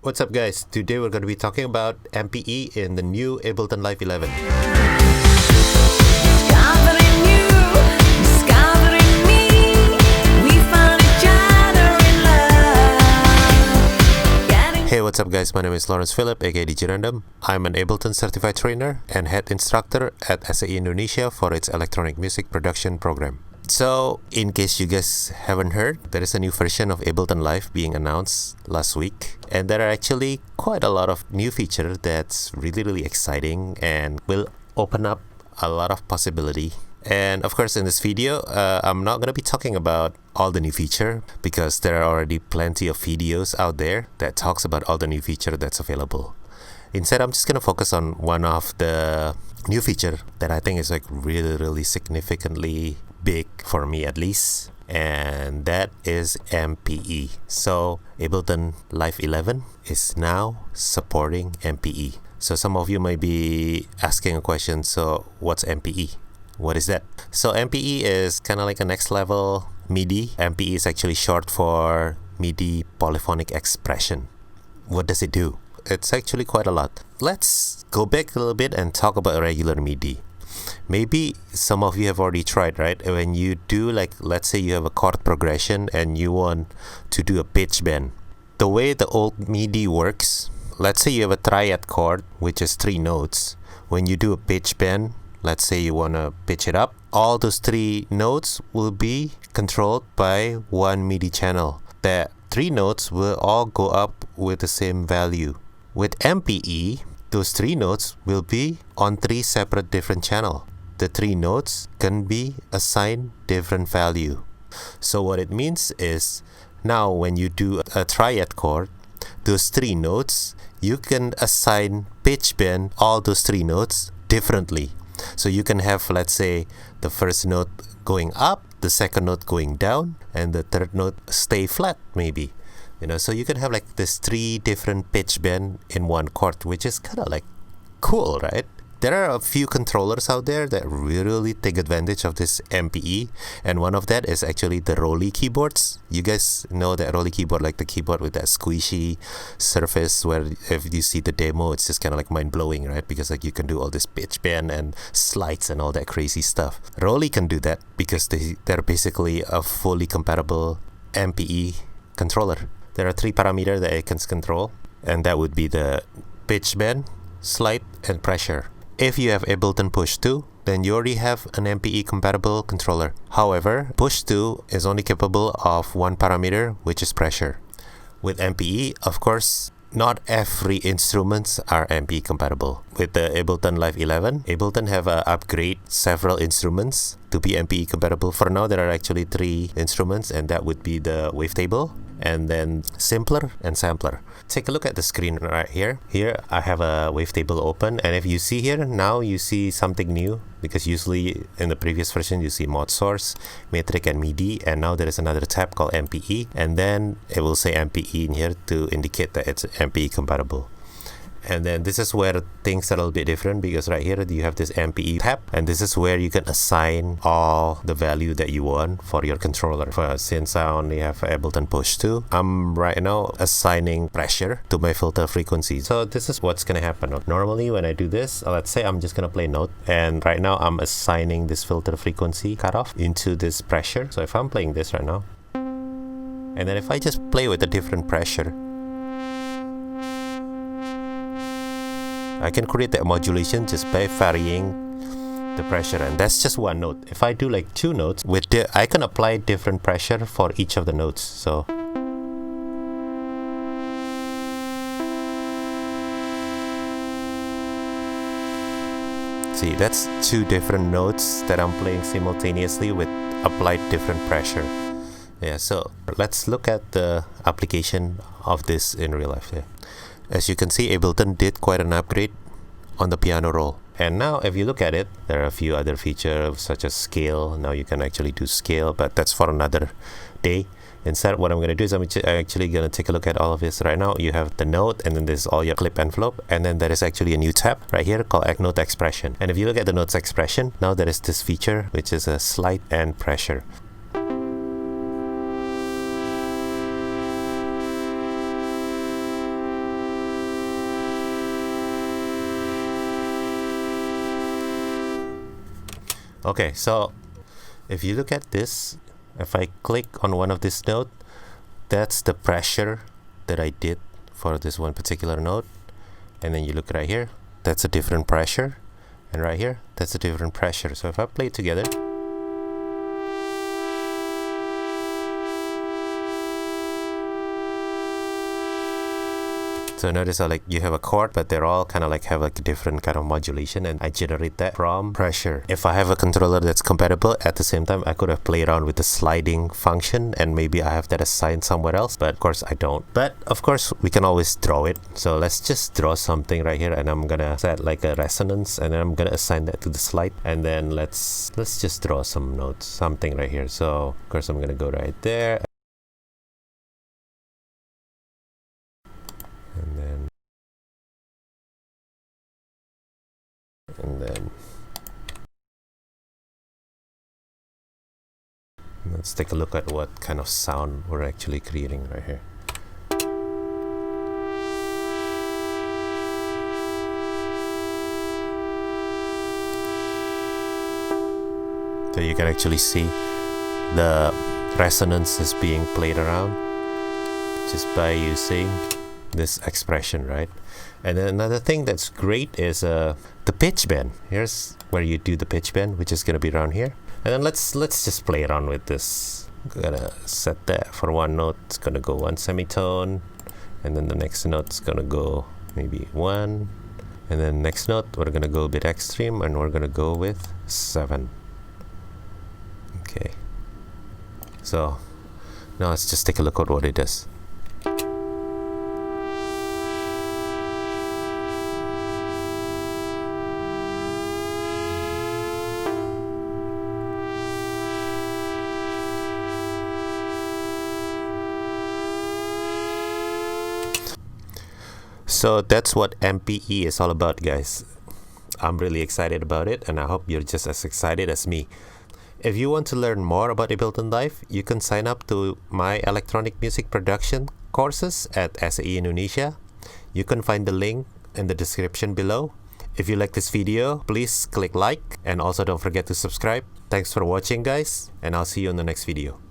What's up guys? Today we're going to be talking about MPE in the new ABLETON Live 11. Hey, what's up guys? My name is Lawrence Philip, aka DJ Random. I'm an ABLETON certified trainer and head instructor at SAE Indonesia for its electronic music production program. So, in case you guys haven't heard, there is a new version of ABLETON Live being announced last week. And there are actually quite a lot of new features that's really exciting and will open up a lot of possibility. And of course, in this video, I'm not going to be talking about all the new feature because there are already plenty of videos out there that talks about all the new feature that's available. Instead, I'm just going to focus on one of the new feature that I think is like really significantly big for me at least, and that is MPE. So ABLETON Live 11 is now supporting MPE. So some of you might be asking a question, so what's MPE? What is that? So MPE is kind of like a next level MIDI. MPE is actually short for MIDI polyphonic expression. What does it do? It's actually quite a lot. Let's go back a little bit and talk about regular MIDI. Maybe some of you have already tried, right? When you do, like, let's say you have a chord progression and you want to do a pitch bend. The way the old MIDI works, let's say you have a triad chord, which is 3 notes. When you do a pitch bend, let's say you want to pitch it up, all those 3 notes will be controlled by one MIDI channel. The 3 notes will all go up with the same value. With MPE, those 3 notes will be on 3 separate different channels. The 3 notes can be assigned different value. So what it means is, now when you do a triad chord, those 3 notes, you can assign pitch bend all those 3 notes differently. So you can have, let's say, the first note going up, the second note going down, and the third note stay flat maybe. So you can have like this 3 different pitch bend in one chord, which is kind of like cool, right? There are a few controllers out there that really take advantage of this MPE, and one of that is actually the Rolly keyboards. You guys know that Rolly keyboard, like the keyboard with that squishy surface where if you see the demo, it's just kind of like mind-blowing, right? Because like you can do all this pitch bend and slides and all that crazy stuff. Rolly can do that because they're basically a fully compatible MPE controller. There are 3 parameters that it can control, and that would be the pitch bend, slide, and pressure. If you have ABLETON Push 2, then you already have an MPE compatible controller. However, Push 2 is only capable of 1 parameter, which is pressure. With MPE, of course, not every instruments are MPE compatible. With the ABLETON Live 11, ABLETON have upgrade several instruments to be MPE compatible. For now, there are actually 3 instruments, and that would be the wavetable, and then simpler and sampler. Take a look at the screen right here. Here I have a wavetable open, and if you see here, now you see something new, because usually in the previous version you see mod source, metric, and MIDI, and now there is another tab called MPE, and then it will say MPE in here to indicate that it's MPE compatible. And then this is where things are a little bit different, because right here you have this MPE tab, and this is where you can assign all the value that you want for your controller. Since I only have ABLETON Push 2, I'm right now assigning pressure to my filter frequency. So this is what's gonna happen. Normally when I do this, let's say I'm just gonna play note, and right now I'm assigning this filter frequency cutoff into this pressure. So if I'm playing this right now, and then if I just play with a different pressure, I can create that modulation just by varying the pressure, and that's just 1 note. If I do like 2 notes, I can apply different pressure for each of the notes. So see, that's 2 different notes that I'm playing simultaneously with applied different pressure. Yeah, so let's look at the application of this in real life. Yeah. As you can see, ABLETON did quite an upgrade on the piano roll. And now if you look at it, there are a few other features such as scale. Now you can actually do scale, but that's for another day. Instead, what I'm going to do is I'm actually going to take a look at all of this right now. You have the note, and then there's all your clip envelope, and then there is actually a new tab right here called Note Expression. And if you look at the notes expression, now there is this feature which is a slide and pressure. Okay, so if you look at this, if I click on one of this note, that's the pressure that I did for this one particular note. And then you look right here, that's a different pressure. And right here, that's a different pressure. So if I play it together, so notice how like you have a chord, but they're all kind of like have like a different kind of modulation, and I generate that from pressure. If I have a controller that's compatible, at the same time I could have played around with the sliding function, and maybe I have that assigned somewhere else, but of course I don't. But of course we can always draw it. So let's just draw something right here, and I'm gonna set like a resonance, and then I'm gonna assign that to the slide, and then let's just draw some notes, something right here. So of course I'm gonna go right there. And then let's take a look at what kind of sound we're actually creating right here. So you can actually see the resonance is being played around just by using this expression, right? And then another thing that's great is the pitch bend. Here's where you do the pitch bend, which is gonna be around here. And then let's just play around with this. I'm gonna set that for one note. It's gonna go one semitone, and then the next note's gonna go maybe 1, and then next note we're gonna go a bit extreme, and we're gonna go with 7. Okay. So now let's just take a look at what it does. So that's what MPE is all about, guys. I'm really excited about it, and I hope you're just as excited as me. If you want to learn more about Ableton Live, you can sign up to my electronic music production courses at SAE Indonesia. You can find the link in the description below. If you like this video, please click like, and also don't forget to subscribe. Thanks for watching, guys, and I'll see you in the next video.